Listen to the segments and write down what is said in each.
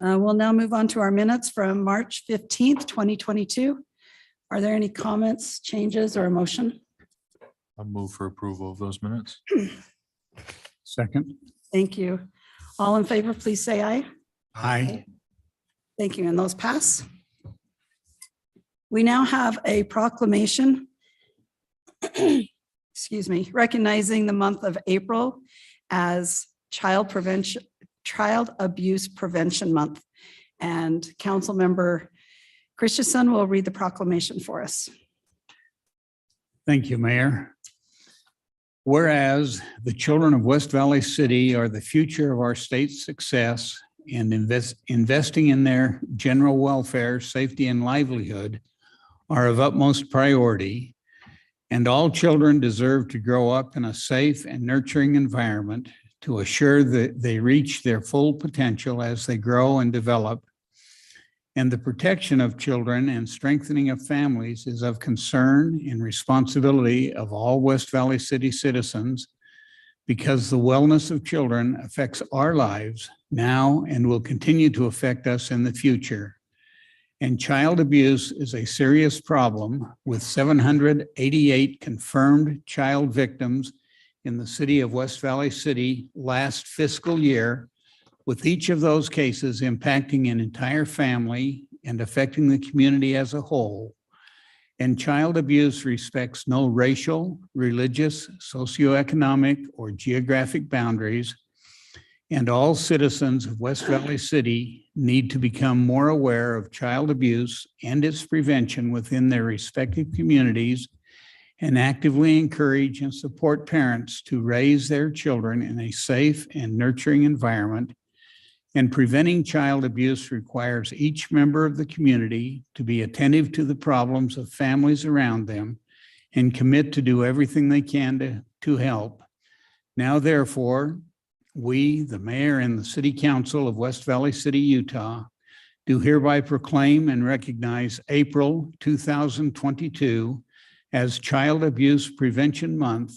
We'll now move on to our minutes from March 15th, 2022. Are there any comments, changes, or a motion? I'll move for approval of those minutes. Second. Thank you. All in favor, please say aye. Aye. Thank you. And those pass. We now have a proclamation, excuse me, recognizing the month of April as Child Abuse Prevention Month. And Council Member Christensen will read the proclamation for us. Thank you, Mayor. Whereas the children of West Valley City are the future of our state's success, and investing in their general welfare, safety, and livelihood are of utmost priority, and all children deserve to grow up in a safe and nurturing environment to assure that they reach their full potential as they grow and develop. And the protection of children and strengthening of families is of concern and responsibility of all West Valley City citizens, because the wellness of children affects our lives now and will continue to affect us in the future. And child abuse is a serious problem, with 788 confirmed child victims in the city of West Valley City last fiscal year, with each of those cases impacting an entire family and affecting the community as a whole. And child abuse respects no racial, religious, socioeconomic, or geographic boundaries. And all citizens of West Valley City need to become more aware of child abuse and its prevention within their respective communities, and actively encourage and support parents to raise their children in a safe and nurturing environment. And preventing child abuse requires each member of the community to be attentive to the problems of families around them and commit to do everything they can to help. Now, therefore, we, the mayor and the city council of West Valley City, Utah, do hereby proclaim and recognize April 2022 as Child Abuse Prevention Month.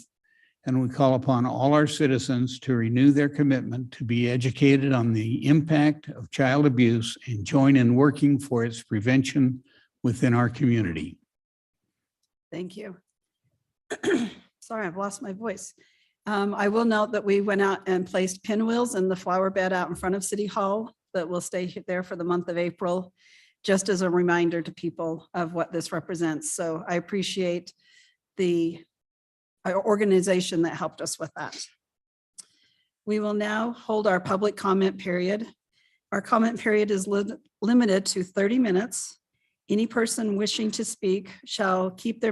And we call upon all our citizens to renew their commitment to be educated on the impact of child abuse and join in working for its prevention within our community. Thank you. Sorry, I've lost my voice. I will note that we went out and placed pinwheels in the flower bed out in front of City Hall that will stay there for the month of April, just as a reminder to people of what this represents. So I appreciate the organization that helped us with that. We will now hold our public comment period. Our comment period is limited to 30 minutes. Any person wishing to speak shall keep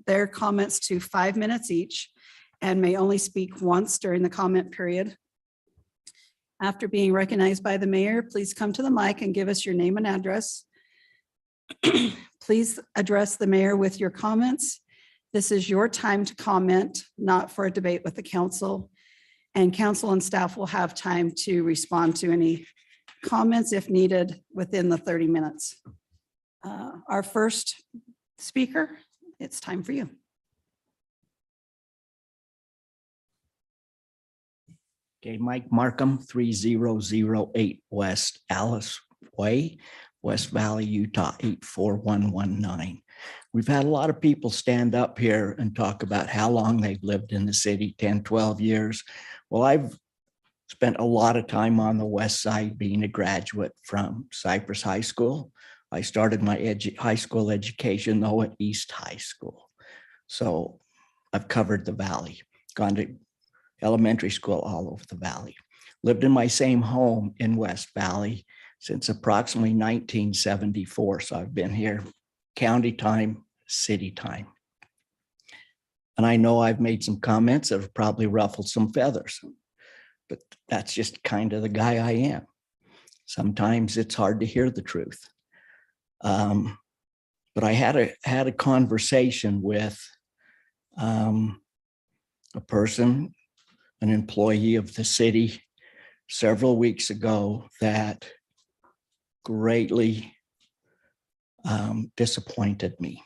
their comments to 5 minutes each and may only speak once during the comment period. After being recognized by the mayor, please come to the mic and give us your name and address. Please address the mayor with your comments. This is your time to comment, not for a debate with the council. And council and staff will have time to respond to any comments if needed within the 30 minutes. Our first speaker, it's time for you. Okay, Mike Markham, 3008 West Alice Way, West Valley, Utah, 84119. We've had a lot of people stand up here and talk about how long they've lived in the city, 10, 12 years. Well, I've spent a lot of time on the west side being a graduate from Cypress High School. I started my high school education, though, at East High School. So I've covered the valley, gone to elementary school all over the valley. Lived in my same home in West Valley since approximately 1974. So I've been here county time, city time. And I know I've made some comments that have probably ruffled some feathers, but that's just kind of the guy I am. Sometimes it's hard to hear the truth. But I had a conversation with a person, an employee of the city several weeks ago that greatly disappointed me.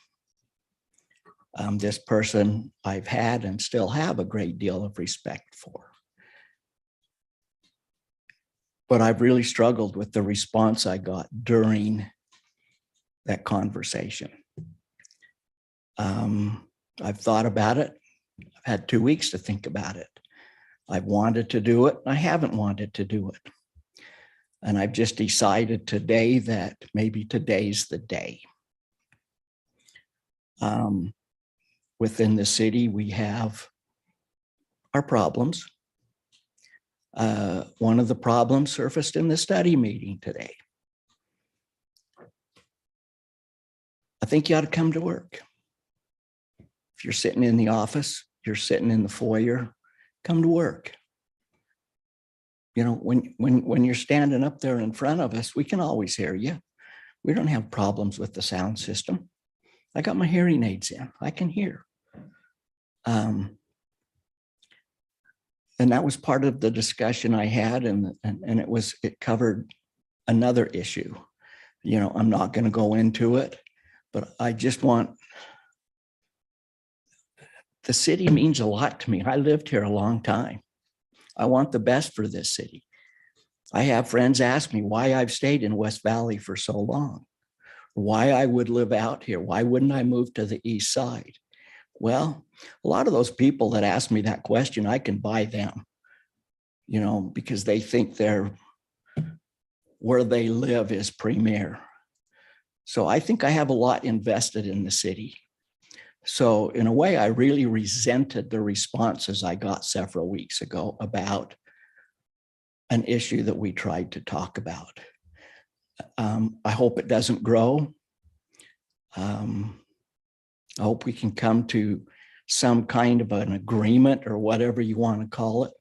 This person I've had and still have a great deal of respect for. but I've really struggled with the response I got during that conversation. I've thought about it. I've had 2 weeks to think about it. I've wanted to do it. I haven't wanted to do it. And I've just decided today that maybe today's the day. Within the city, we have our problems. One of the problems surfaced in the study meeting today. I think you ought to come to work. If you're sitting in the office, you're sitting in the foyer, come to work. You know, when you're standing up there in front of us, we can always hear you. We don't have problems with the sound system. I got my hearing aids in, I can hear. And that was part of the discussion I had, and it covered another issue. You know, I'm not going to go into it, but I just want, the city means a lot to me. I lived here a long time. I want the best for this city. I have friends ask me why I've stayed in West Valley for so long, why I would live out here. Why wouldn't I move to the east side? Well, a lot of those people that ask me that question, I can buy them, you know, because they think where they live is premier. So I think I have a lot invested in the city. So in a way, I really resented the responses I got several weeks ago about an issue that we tried to talk about. I hope it doesn't grow. I hope we can come to some kind of an agreement, or whatever you want to call it,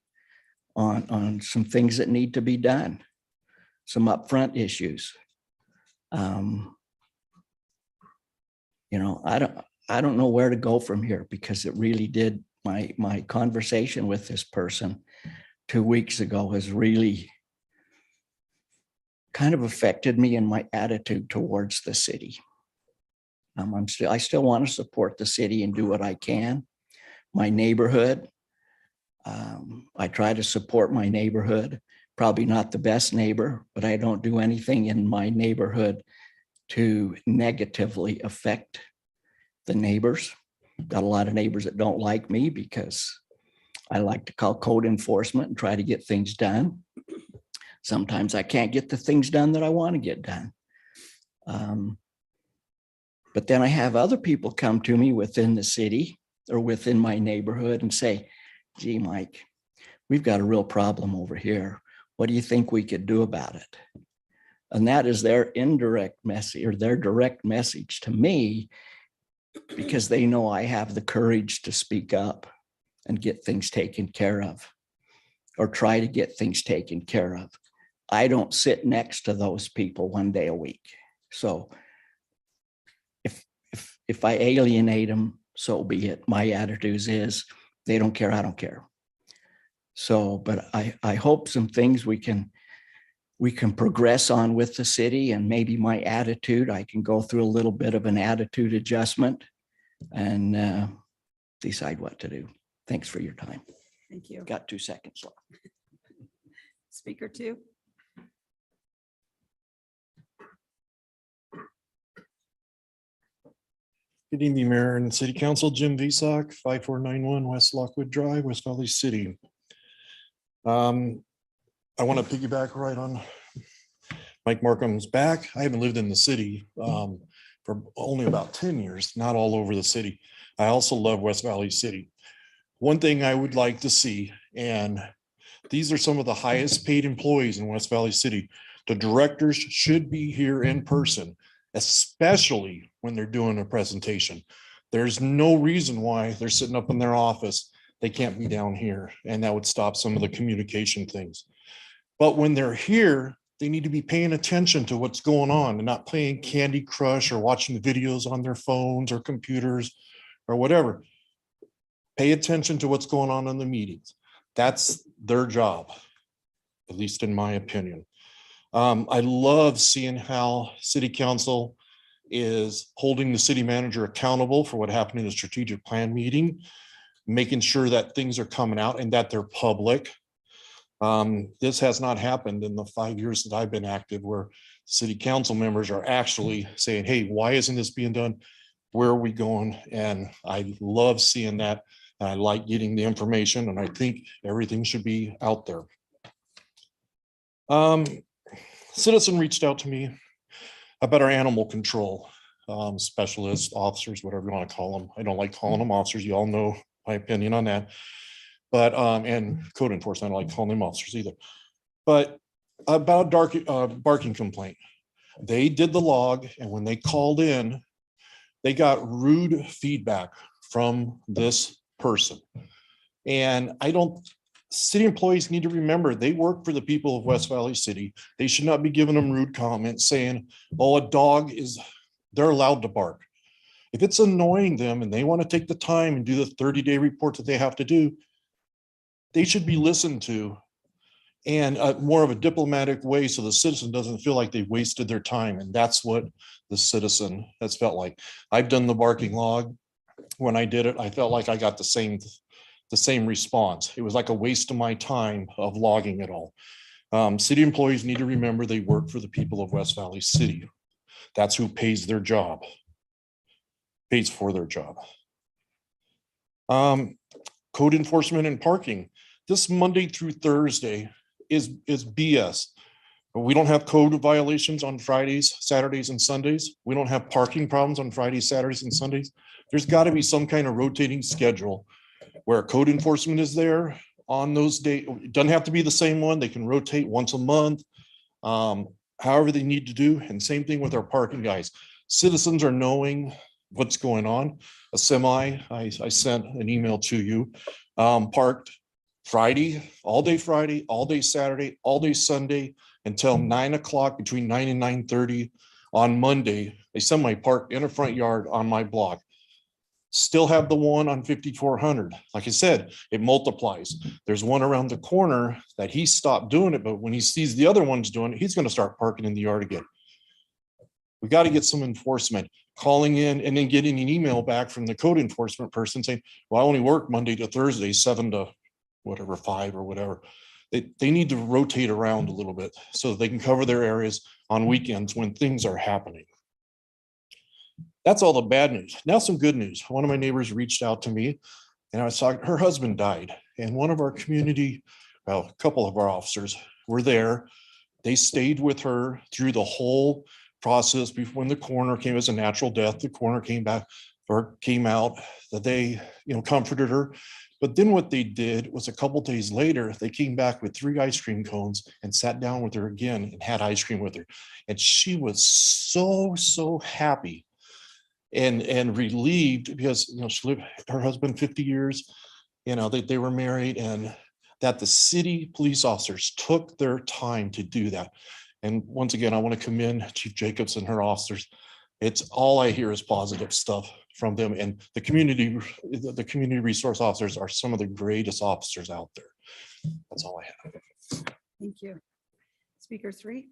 on some things that need to be done, some upfront issues. You know, I don't know where to go from here, because it really did, my conversation with this person 2 weeks ago has really kind of affected me in my attitude towards the city. I still want to support the city and do what I can. My neighborhood, I try to support my neighborhood. Probably not the best neighbor, but I don't do anything in my neighborhood to negatively affect the neighbors. Got a lot of neighbors that don't like me because I like to call code enforcement and try to get things done. Sometimes I can't get the things done that I want to get done. But then I have other people come to me within the city or within my neighborhood and say, gee, Mike, we've got a real problem over here. What do you think we could do about it? And that is their indirect message, or their direct message to me, because they know I have the courage to speak up and get things taken care of, or try to get things taken care of. I don't sit next to those people 1 day a week. So if I alienate them, so be it. My attitude is they don't care, I don't care. So, but I hope some things we can progress on with the city, and maybe my attitude, I can go through a little bit of an attitude adjustment and decide what to do. Thanks for your time. Thank you. Got 2 seconds left. Speaker 2. Good evening, Mayor and City Council. Jim Visock, 5491 West Lockwood Drive, West Valley City. I want to piggyback right on Mike Markham's back. I haven't lived in the city for only about 10 years, not all over the city. I also love West Valley City. One thing I would like to see, and these are some of the highest paid employees in West Valley City. The directors should be here in person, especially when they're doing a presentation. There's no reason why they're sitting up in their office. They can't be down here, and that would stop some of the communication things. But when they're here, they need to be paying attention to what's going on and not playing Candy Crush or watching the videos on their phones or computers or whatever. Pay attention to what's going on in the meetings. That's their job, at least in my opinion. I love seeing how City Council is holding the city manager accountable for what happened in the strategic plan meeting, making sure that things are coming out and that they're public. This has not happened in the 5 years that I've been active, where city council members are actually saying, hey, why isn't this being done? Where are we going? And I love seeing that. And I like getting the information, and I think everything should be out there. Citizen reached out to me about our animal control specialists, officers, whatever you want to call them. I don't like calling them officers. You all know my opinion on that. But and code enforcement, I don't like calling them officers either. But about barking complaint, they did the log, and when they called in, they got rude feedback from this person. And city employees need to remember, they work for the people of West Valley City. They should not be giving them rude comments saying, oh, a dog they're allowed to bark. If it's annoying them and they want to take the time and do the 30-day report that they have to do, they should be listened to, and more of a diplomatic way, so the citizen doesn't feel like they wasted their time. And that's what the citizen has felt like. I've done the barking log. When I did it, I felt like I got the same response. It was like a waste of my time of logging it all. City employees need to remember they work for the people of West Valley City. That's who pays their job, pays for their job. Code enforcement and parking. This Monday through Thursday is BS. We don't have code violations on Fridays, Saturdays, and Sundays. We don't have parking problems on Fridays, Saturdays, and Sundays. There's got to be some kind of rotating schedule where code enforcement is there on those days. It doesn't have to be the same one. They can rotate once a month, however they need to do. And same thing with our parking guys. Citizens are knowing what's going on. A semi, I sent an email to you, parked Friday, all day Saturday, all day Sunday until 9 o'clock, between 9 and 9:30 on Monday. They semi-parked in a front yard on my block. Still have the one on 5400. Like I said, it multiplies. There's one around the corner that he stopped doing it, but when he sees the other ones doing it, he's going to start parking in the yard again. We got to get some enforcement. Calling in and then getting an email back from the code enforcement person saying, well, I only work Monday to Thursday, 7 to whatever, 5 or whatever. They need to rotate around a little bit so that they can cover their areas on weekends when things are happening. That's all the bad news. Now some good news. One of my neighbors reached out to me, and I was talking, her husband died, and one of our community, well, a couple of our officers were there. They stayed with her through the whole process. When the coroner came as a natural death, the coroner came back or came out, that they, comforted her. But then what they did was a couple days later, they came back with 3 ice cream cones and sat down with her again and had ice cream with her. And she was so happy and relieved, because she lived, her husband 50 years, they were married, and that the city police officers took their time to do that. And once again, I want to commend Chief Jacobs and her officers. It's all I hear is positive stuff from them, and the community resource officers are some of the greatest officers out there. That's all I have. Thank you. Speaker 3.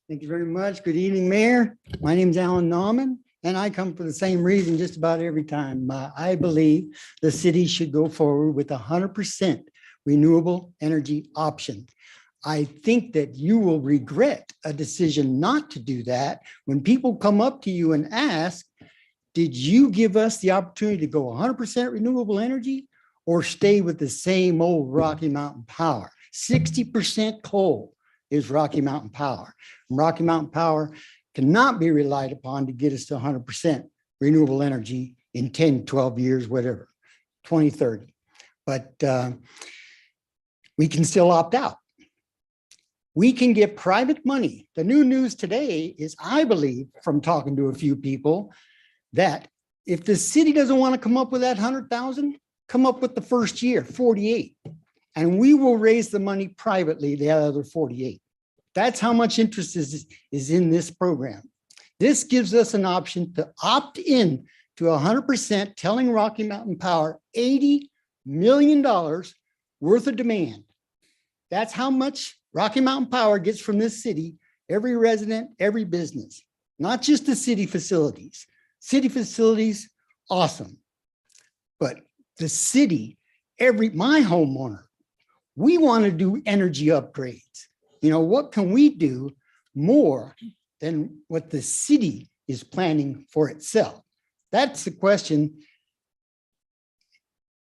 Thank you very much. Good evening, Mayor. My name is Alan Nauman, and I come for the same reason just about every time. I believe the city should go forward with 100% renewable energy option. I think that you will regret a decision not to do that when people come up to you and ask, did you give us the opportunity to go 100% renewable energy or stay with the same old Rocky Mountain Power? 60% coal is Rocky Mountain Power. And Rocky Mountain Power cannot be relied upon to get us to 100% renewable energy in 10, 12 years, whatever, 2030. But we can still opt out. We can get private money. The new news today is, I believe, from talking to a few people, that if the city doesn't want to come up with that 100,000, come up with the first year, 48, and we will raise the money privately, the other 48. That's how much interest is in this program. This gives us an option to opt in to 100%, telling Rocky Mountain Power $80 million worth of demand. That's how much Rocky Mountain Power gets from this city, every resident, every business, not just the city facilities. City facilities, awesome. But the city, my homeowner, we want to do energy upgrades. You know, what can we do more than what the city is planning for itself? That's the question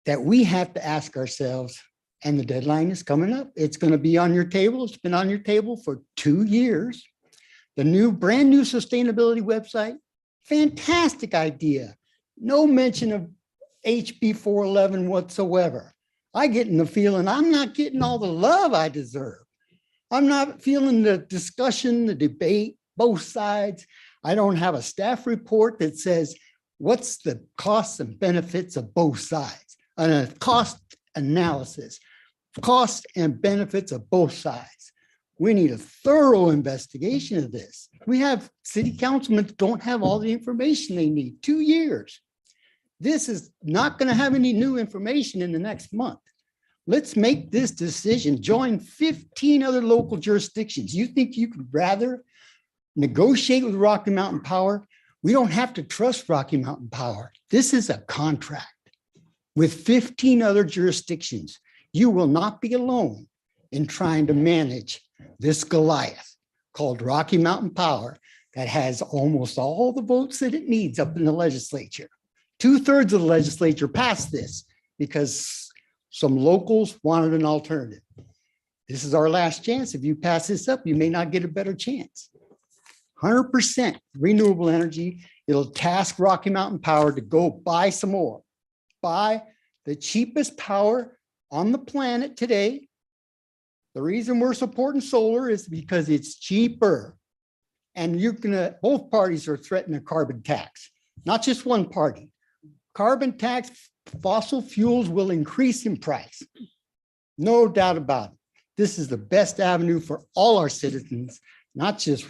that we have to ask ourselves. And the deadline is coming up. It's going to be on your table. It's been on your table for 2 years. The brand new sustainability website, fantastic idea. No mention of HB 411 whatsoever. I get in the feeling I'm not getting all the love I deserve. I'm not feeling the discussion, the debate, both sides. I don't have a staff report that says, what's the costs and benefits of both sides? And a cost analysis, costs and benefits of both sides. We need a thorough investigation of this. We have city councilmen that don't have all the information they need. 2 years. This is not going to have any new information in the next month. Let's make this decision. Join 15 other local jurisdictions. You think you could rather negotiate with Rocky Mountain Power? We don't have to trust Rocky Mountain Power. This is a contract with 15 other jurisdictions. You will not be alone in trying to manage this Goliath called Rocky Mountain Power that has almost all the votes that it needs up in the legislature. 2/3 of the legislature passed this because some locals wanted an alternative. This is our last chance. If you pass this up, you may not get a better chance. 100% renewable energy. It'll task Rocky Mountain Power to go buy some more. Buy the cheapest power on the planet today. The reason we're supporting solar is because it's cheaper. And both parties are threatening a carbon tax, not just one party. Carbon tax, fossil fuels will increase in price. No doubt about it. This is the best avenue for all our citizens, not just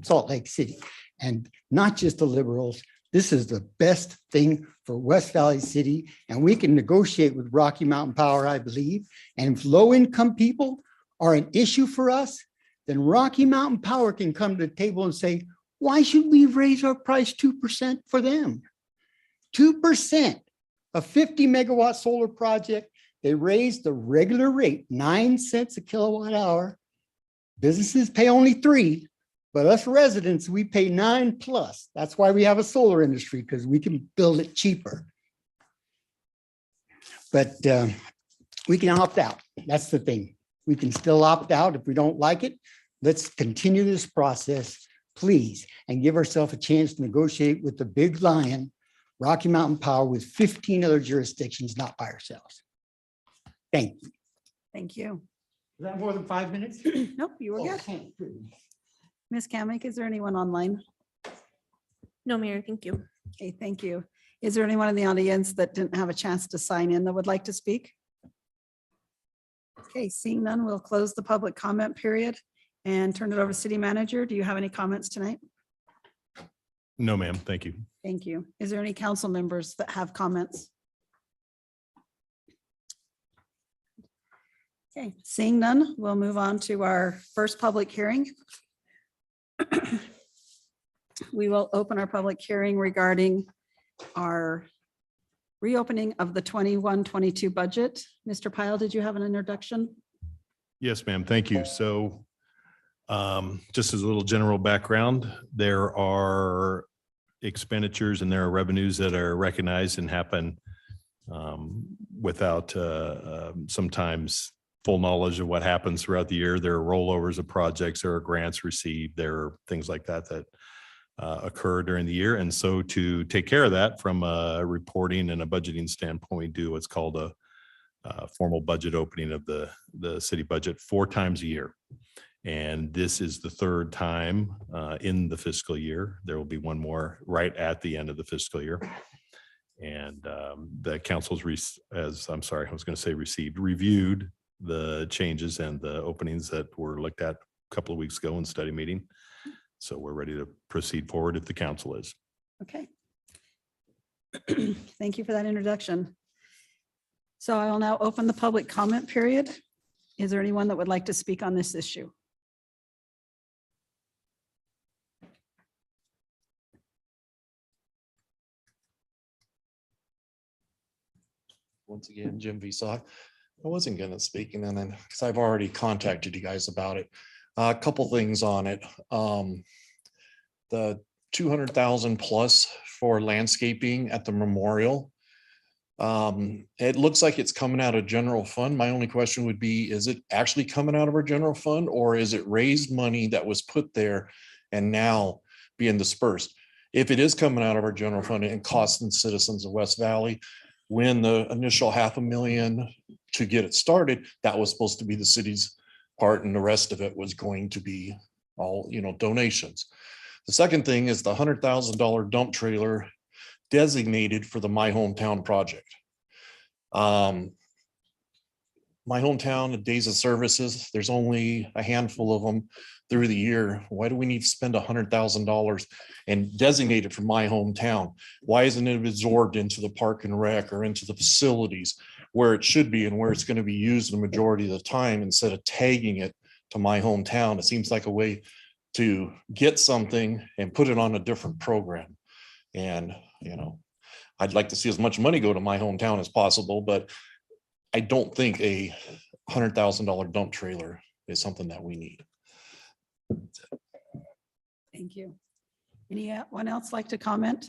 Salt Lake City and not just the liberals. This is the best thing for West Valley City, and we can negotiate with Rocky Mountain Power, I believe. And if low-income people are an issue for us, then Rocky Mountain Power can come to the table and say, why should we raise our price 2% for them? 2%, a 50 megawatt solar project. They raised the regular rate, 9 cents a kilowatt hour. Businesses pay only 3, but us residents, we pay 9+. That's why we have a solar industry, because we can build it cheaper. But we can opt out. That's the thing. We can still opt out if we don't like it. Let's continue this process, please, and give ourselves a chance to negotiate with the big lion, Rocky Mountain Power, with 15 other jurisdictions, not by ourselves. Thank you. Thank you. Is that more than 5 minutes? Nope, you were Oh, good. thank you. Ms. Kamick, is there anyone online? No, Mayor, thank you. Okay, thank you. Is there anyone in the audience that didn't have a chance to sign in that would like to speak? Okay, seeing none, we'll close the public comment period and turn it over to City Manager. Do you have any comments tonight? No, ma'am. Thank you. Thank you. Is there any council members that have comments? Okay, seeing none, we'll move on to our first public hearing. We will open our public hearing regarding our reopening of the 21-22 budget. Mr. Pyle, did you have an introduction? Yes, ma'am. Thank you. So just as a little general background, there are expenditures and there are revenues that are recognized and happen without sometimes full knowledge of what happens throughout the year. There are rollovers of projects, there are grants received, there are things like that that occur during the year. And so to take care of that from a reporting and a budgeting standpoint, we do what's called a formal budget opening of the city budget 4 times a year. And this is the 3rd time in the fiscal year. There will be one more right at the end of the fiscal year. And the council's reviewed the changes and the openings that were looked at a couple of weeks ago in study meeting. So we're ready to proceed forward if the council is. Okay. Thank you for that introduction. So I will now open the public comment period. Is there anyone that would like to speak on this issue? once again, Jim Visock. I wasn't gonna speak and then, because I've already contacted you guys about it. A couple things on it. The 200,000 plus for landscaping at the memorial. It looks like it's coming out of general fund. My only question would be, is it actually coming out of our general fund, or is it raised money that was put there and now being dispersed? If it is coming out of our general fund and costing citizens of West Valley, when the initial $500,000 to get it started, that was supposed to be the city's part, and the rest of it was going to be all, donations. The second thing is the $100,000 dump trailer designated for the My Hometown project. My hometown, the days of services, there's only a handful of them through the year. Why do we need to spend $100,000 and designate it for my hometown? Why isn't it absorbed into the park and rec or into the facilities where it should be and where it's going to be used the majority of the time, instead of tagging it to my hometown? It seems like a way to get something and put it on a different program. And, I'd like to see as much money go to my hometown as possible, but I don't think a $100,000 dump trailer is something that we need. Thank you. Anyone else like to comment?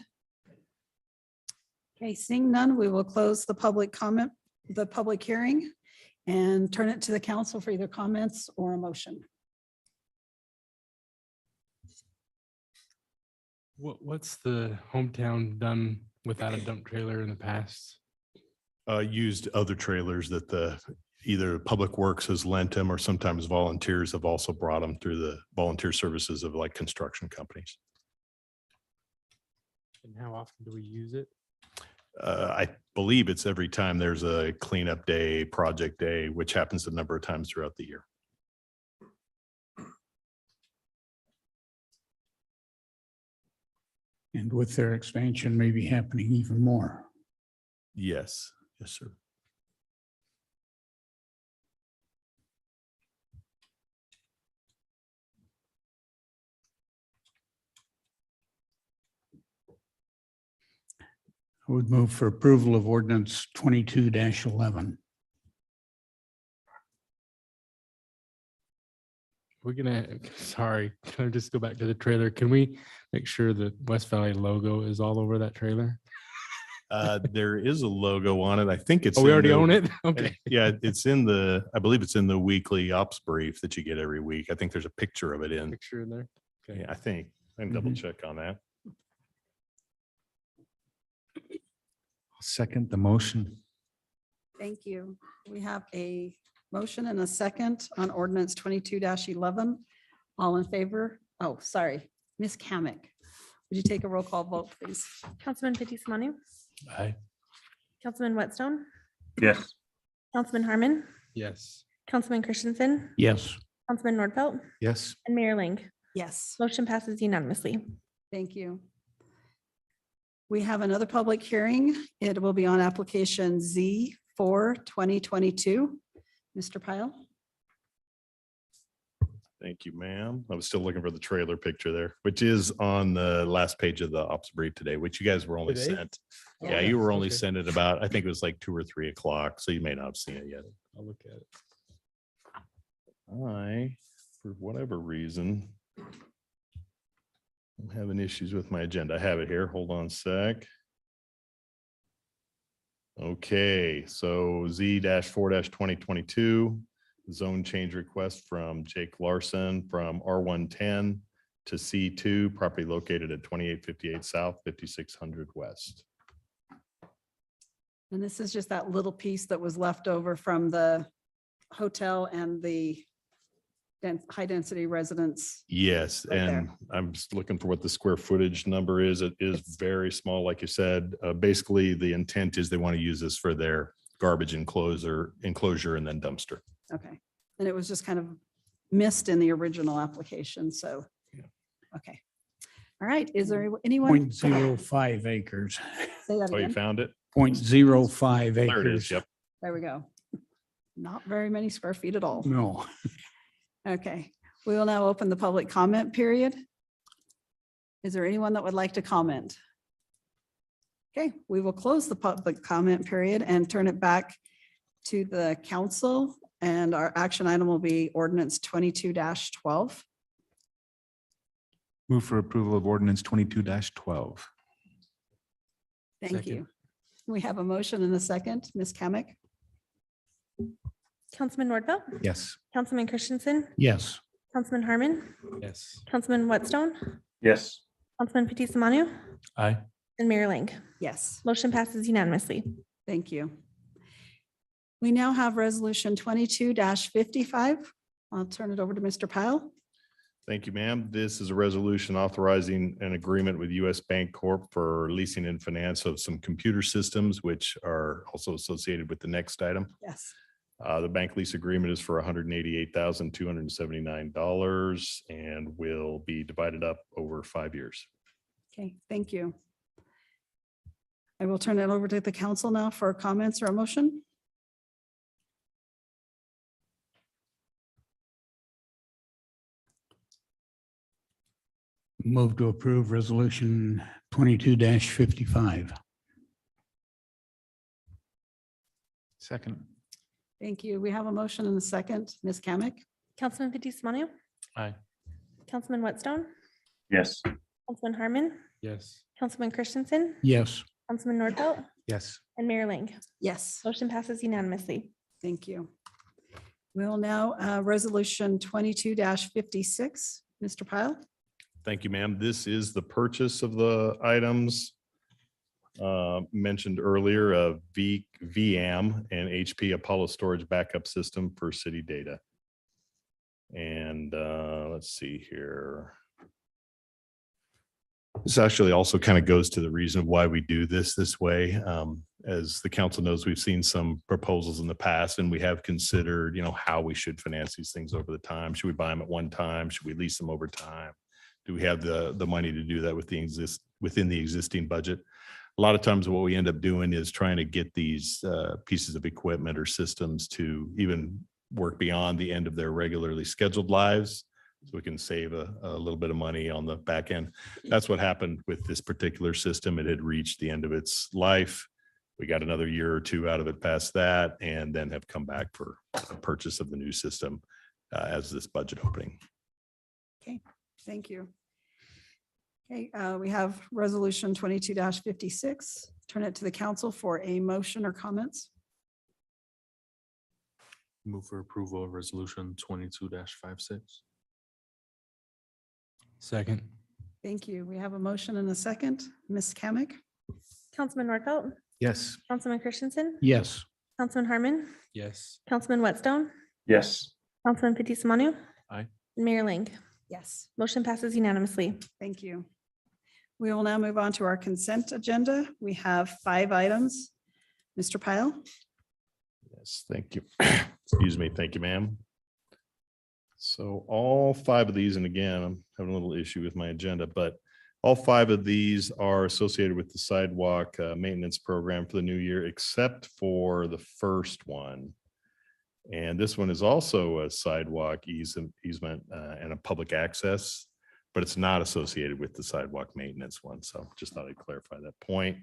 Okay, seeing none, we will close the public hearing and turn it to the council for either comments or a motion. What's the hometown done without a dump trailer in the past? Used other trailers that either Public Works has lent them, or sometimes volunteers have also brought them through the volunteer services of like construction companies. And how often do we use it? I believe it's every time there's a cleanup day, project day, which happens a number of times throughout the year. And with their expansion maybe happening even more. Yes, yes, sir. I would move for approval of ordinance 22-11. We're gonna, sorry, can I just go back to the trailer? Can we make sure the West Valley logo is all over that trailer? There is a logo on it. I think it's. Oh, we in already the- own it? Okay. Yeah, I believe it's in the weekly ops brief that you get every week. I think there's a picture of it in. Picture in there. Okay. Yeah, I think. I can double check on that. Second the motion. Thank you. We have a motion and a second on ordinance 22-11. All in favor? Oh, sorry, Ms. Kamic. Would you take a roll call vote, please? Councilman Fitzie Umanu. Aye. Councilman Whitstone. Yes. Councilman Harmon. Yes. Councilman Christensen. Yes. Councilman Nordfelt. Yes. And Mayor Ling. Yes, Motion passes unanimously. thank you. We have another public hearing. It will be on application Z for 2022. Mr. Pyle? Thank you, ma'am. I was still looking for the trailer picture there, which is on the last page of the ops brief today, which you guys were only Today? sent. Oh, Yeah, you were only okay. sent it about, I think it was like 2 or 3 o'clock, so you may not have seen it yet. I'll look at it. I, for whatever reason, I'm having issues with my agenda. I have it here. Hold on a sec. Okay, so Z-4-2022, zone change request from Jake Larson from R110 to C2, property located at 2858 South, 5600 West. And this is just that little piece that was left over from the hotel and the high density residence. Yes, Right there. and I'm just looking for what the square footage number is. It is very small, like you said. Basically, the intent is they want to use this for their garbage enclosure and then dumpster. Okay, and it was just kind of missed in the original application, so. Yeah. Okay. All right, is there anyone? 0.05 acres. Say that Oh, you again. found it? 0.05 There it is. acres. Yep. There we go. Not very many square feet at all. No. Okay, we will now open the public comment period. Is there anyone that would like to comment? Okay, we will close the public comment period and turn it back to the council. And our action item will be ordinance 22-12. Move for approval of ordinance 22-12. Thank Second. you. We have a motion and a second. Ms. Kamic? Councilman Nordfelt, Yes. Councilman Christensen, Yes. Councilman Harmon, Yes. Councilman Whitstone, Yes. Councilman Fitzie Umanu, Aye. and Mayor Ling. Yes, Motion passes unanimously. thank you. We now have resolution 22-55. I'll turn it over to Mr. Pyle. Thank you, ma'am. This is a resolution authorizing an agreement with US Bank Corp for leasing and finance of some computer systems, which are also associated with the next item. Yes. The bank lease agreement is for $188,279 and will be divided up over 5 years. Okay, thank you. I will turn it over to the council now for comments or a motion. Move to approve resolution 22-55. Second. Thank you. We have a motion and a second. Ms. Kamic? Councilman Fitzie Umanu, Aye. Councilman Whitstone, Yes. Councilman Harmon, Yes. Councilman Christensen, Yes. Councilman Nordfelt, Yes. and Mayor Ling. Yes. Motion passes unanimously. Thank you. We'll now, resolution 22-56. Mr. Pyle? Thank you, ma'am. This is the purchase of the items mentioned earlier of VM and HP Apollo storage backup system for city data. And let's see here. This actually also kind of goes to the reason of why we do this way. As the council knows, we've seen some proposals in the past and we have considered, how we should finance these things over the time. Should we buy them at one time? Should we lease them over time? Do we have the money to do that within the existing budget? A lot of times what we end up doing is trying to get these pieces of equipment or systems to even work beyond the end of their regularly scheduled lives. So we can save a little bit of money on the back end. That's what happened with this particular system. It had reached the end of its life. We got another year or two out of it past that, and then have come back for a purchase of the new system as this budget opening. Okay, thank you. Okay, we have resolution 22-56. Turn it to the council for a motion or comments. Move for approval of resolution 22-56. Second. Thank you. We have a motion and a second. Ms. Kamic? Councilman Nordfelt, Yes. Councilman Christensen, Yes. Councilman Harmon, Yes. Councilman Whitstone, Yes. Councilman Fitzie Umanu, Aye. and Mayor Ling. Yes. Motion passes unanimously. Thank you. We will now move on to our consent agenda. We have 5 items. Mr. Pyle? Yes, thank you. Excuse me. Thank you, ma'am. So all 5 of these, and again, I'm having a little issue with my agenda, but all 5 of these are associated with the sidewalk maintenance program for the new year, except for the first one. And this one is also a sidewalk easement and a public access, but it's not associated with the sidewalk maintenance one. So just thought I'd clarify that point.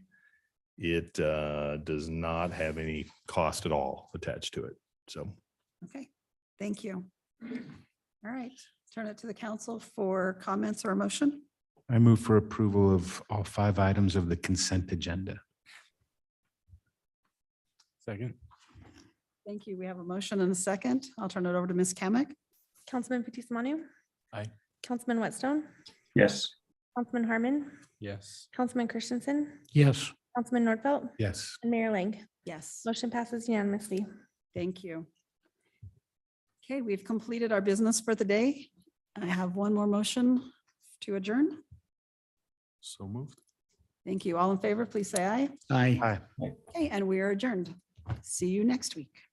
It does not have any cost at all attached to it. So Okay, thank you. All right, turn it to the council for comments or a motion. I move for approval of all 5 items of the consent agenda. Second. Thank you. We have a motion and a second. I'll turn it over to Ms. Kamic. Councilman Fitzie Umanu, Aye. Councilman Whitstone, Yes. Councilman Harmon, Yes. Councilman Christensen, Yes. Councilman Nordfelt, Yes. and Mayor Ling. Yes. Motion passes unanimously. Thank you. Okay, we've completed our business for the day. I have one more motion to adjourn. So moved. Thank you. All in favor, please say aye. Aye. Aye. Okay, and we are adjourned. See you next week.